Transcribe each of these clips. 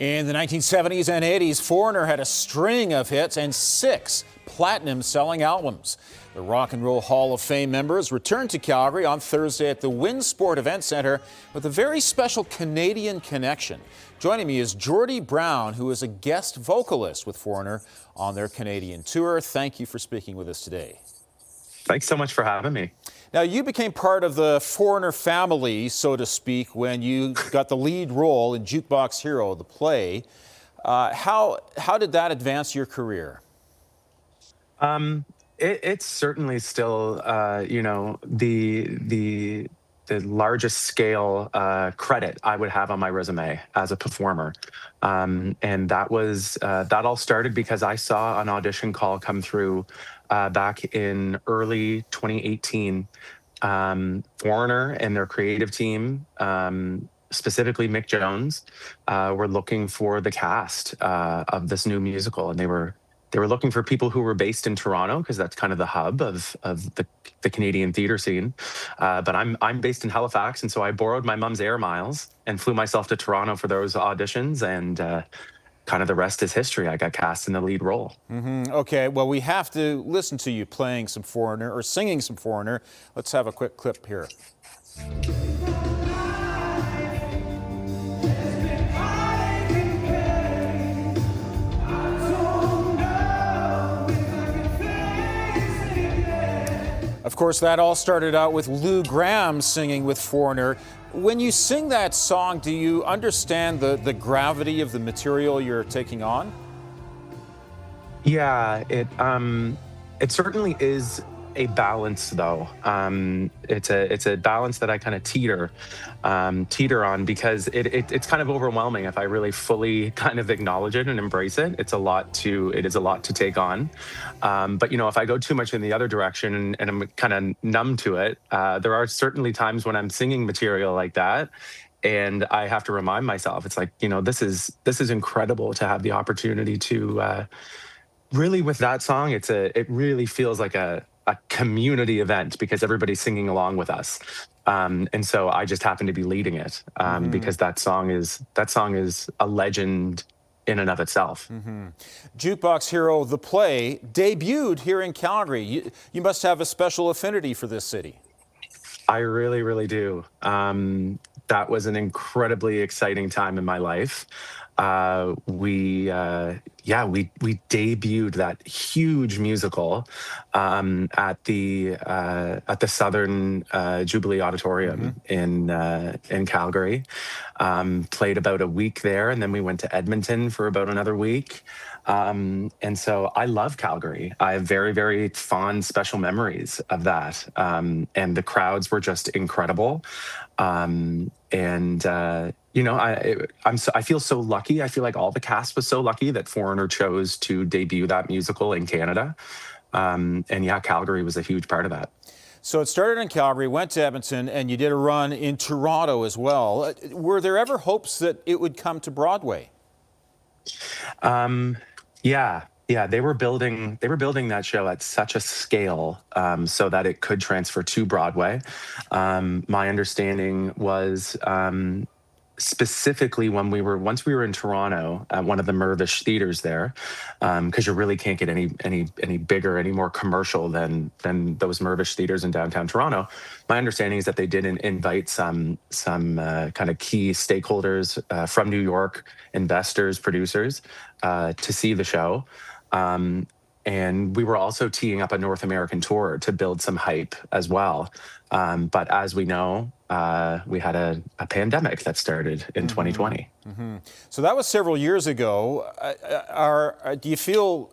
In the 1970s and 80s, Foreigner had a string of hits and 6 platinum-selling albums. The Rock and Roll Hall of Fame members returned to Calgary on Thursday at the Winsport Event Centre with a very special Canadian connection. Joining me is Geordie Brown, who is a guest vocalist with Foreigner on their Canadian tour. Thank you for speaking with us today. Thanks so much for having me. Now, you became part of the Foreigner family, so to speak, when you got the lead role in Jukebox Hero, the play. How did that advance your career? It's certainly still, the largest scale credit I would have on my resume as a performer. And that was that all started because I saw an audition call come through back in early 2018. Foreigner and their creative team, specifically Mick Jones, were looking for the cast of this new musical, and they were looking for people who were based in Toronto because that's kind of the hub of the Canadian theater scene. But I'm based in Halifax, and so I borrowed my mom's air miles and flew myself to Toronto for those auditions, and kind of the rest is history. I got cast in the lead role. Okay, well, we have to listen to you playing some Foreigner or singing some Foreigner. Let's have a quick clip here. Of course, that all started out with Lou Gramm singing with Foreigner. When you sing that song, do you understand the gravity of the material you're taking on? Yeah, it certainly is a balance, though. It's a balance that I kind of teeter on because it's kind of overwhelming if I really fully kind of acknowledge it and embrace it. It is a lot to take on. But if I go too much in the other direction and I'm kind of numb to it, there are certainly times when I'm singing material like that, and I have to remind myself, it's like, this is incredible to have the opportunity to really, with that song, it really feels like a community event because everybody's singing along with us. And so I just happen to be leading it because that song is a legend in and of itself. Jukebox Hero, the play, debuted here in Calgary. You must have a special affinity for this city. I really, really do. That was an incredibly exciting time in my life. We debuted that huge musical at the Southern Jubilee Auditorium in Calgary. Played about a week there, and then we went to Edmonton for about another week. And so I love Calgary. I have very, very fond, special memories of that. And the crowds were just incredible. I feel so lucky. I feel like all the cast was so lucky that Foreigner chose to debut that musical in Canada. Calgary was a huge part of that. So it started in Calgary, went to Edmonton, and you did a run in Toronto as well. Were there ever hopes that it would come to Broadway? Yeah, they were building that show at such a scale so that it could transfer to Broadway. My understanding was specifically once we were in Toronto at one of the Mirvish theaters there, because you really can't get any bigger, any more commercial than those Mirvish theaters in downtown Toronto. My understanding is that they did invite some kind of key stakeholders from New York, investors, producers, to see the show. And we were also teeing up a North American tour to build some hype as well. But as we know, we had a pandemic that started in 2020. So that was several years ago. Do you feel,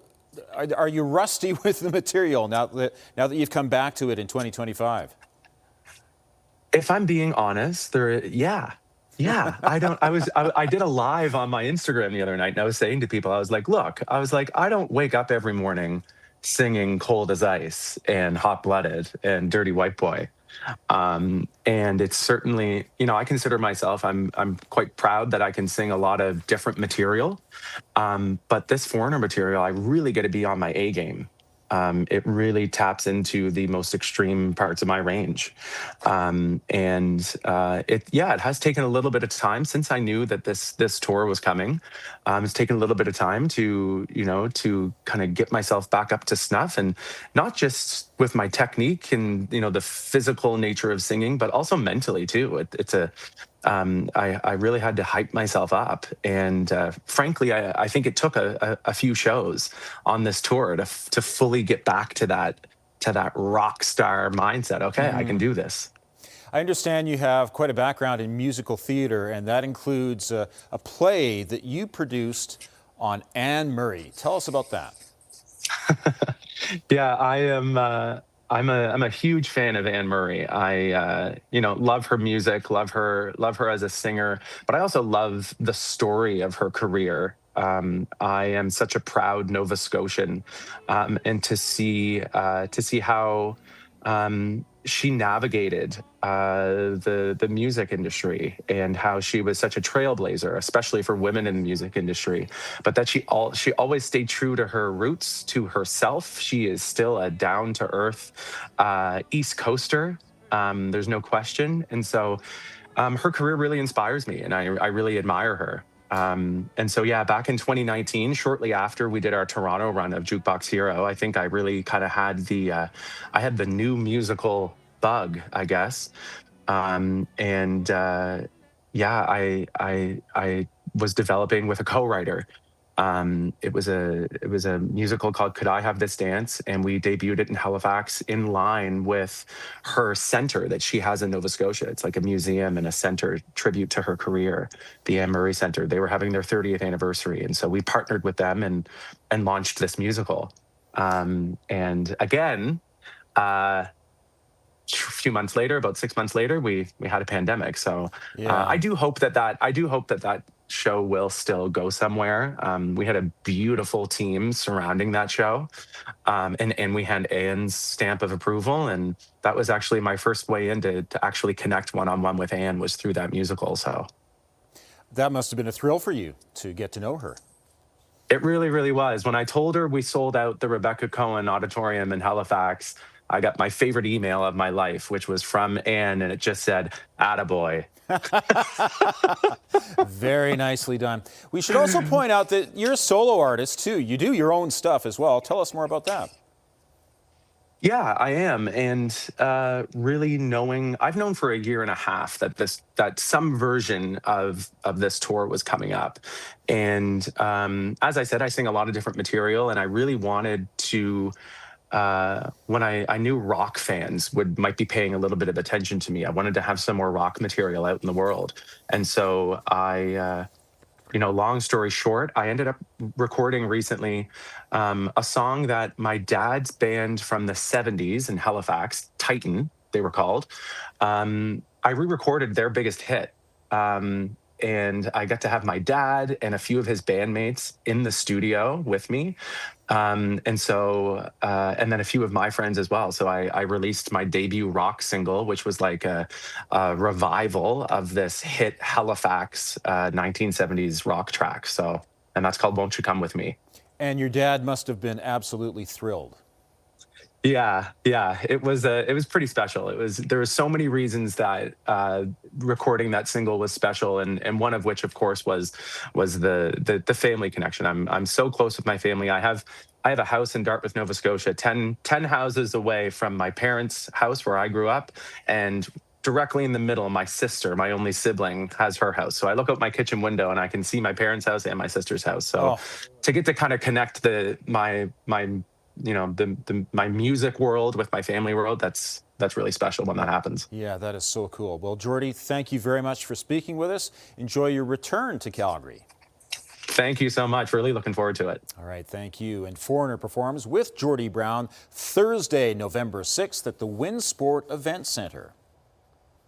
are you rusty with the material now that you've come back to it in 2025? If I'm being honest, yeah. I did a live on my Instagram the other night, and I was saying to people, I don't wake up every morning singing Cold as Ice and Hot Blooded and Dirty White Boy. And it's certainly, I consider myself, I'm quite proud that I can sing a lot of different material. But this Foreigner material, I really get to be on my A game. It really taps into the most extreme parts of my range. It has taken a little bit of time since I knew that this tour was coming. It's taken a little bit of time to, to kind of get myself back up to snuff, and not just with my technique and, the physical nature of singing, but also mentally too. I really had to hype myself up, and frankly, I think it took a few shows on this tour to fully get back to that rock star mindset. Okay, I can do this. I understand you have quite a background in musical theater, and that includes a play that you produced on Anne Murray. Tell us about that. Yeah, I am. I'm a huge fan of Anne Murray. I love her music, love her as a singer, but I also love the story of her career. I am such a proud Nova Scotian, and to see how she navigated the music industry, and how she was such a trailblazer, especially for women in the music industry. But that she always stayed true to her roots, to herself. She is still a down to earth East Coaster. There's no question, and so her career really inspires me, and I really admire her. And so, yeah, back in 2019, shortly after we did our Toronto run of Jukebox Hero, I think I really kind of had I had the new musical bug, I guess. I was developing with a co-writer. It was a musical called Could I Have This Dance? And we debuted it in Halifax in line with her center that she has in Nova Scotia. It's like a museum and a center tribute to her career, the Anne Murray Center. They were having their 30th anniversary. And so we partnered with them and launched this musical. And again, a few months later, about 6 months later, we had a pandemic. So Yeah. I do hope that show will still go somewhere. We had a beautiful team surrounding that show, and we had Anne's stamp of approval, and that was actually my first way in to actually connect one-on-one with Anne, was through that musical. So That must have been a thrill for you to get to know her. it really, really was. When I told her we sold out the Rebecca Cohen Auditorium in Halifax, I got my favorite email of my life, which was from Anne, and it just said, "Attaboy." Very nicely done. We should also point out that you're a solo artist too. You do your own stuff as well. Tell us more about that. Yeah, I am, and really I've known for a year and a half that some version of this tour was coming up, and as I said, I sing a lot of different material, and I really wanted to. When I knew rock fans might be paying a little bit of attention to me, I wanted to have some more rock material out in the world, and so long story short, I ended up recording recently a song that my dad's band from the 70s in Halifax, Titan, they were called. I re-recorded their biggest hit. And I got to have my dad and a few of his bandmates in the studio with me. And then a few of my friends as well. So I released my debut rock single, which was like a revival of this hit Halifax 1970s rock track. And that's called Won't You Come With Me? And your dad must have been absolutely thrilled. Yeah, it was pretty special. There were so many reasons that recording that single was special, and one of which, of course, was the family connection. I'm so close with my family. I have a house in Dartmouth, Nova Scotia, 10 houses away from my parents' house where I grew up, and directly in the middle, my sister, my only sibling, has her house. So I look out my kitchen window and I can see my parents' house and my sister's house. So to get to kind of connect my music world with my family world, that's really special when that happens. Yeah, that is so cool. Well, Geordie, thank you very much for speaking with us. Enjoy your return to Calgary. Thank you so much. Really looking forward to it. All right, thank you. And Foreigner performs with Geordie Brown Thursday, November 6th at the Winsport Event Center.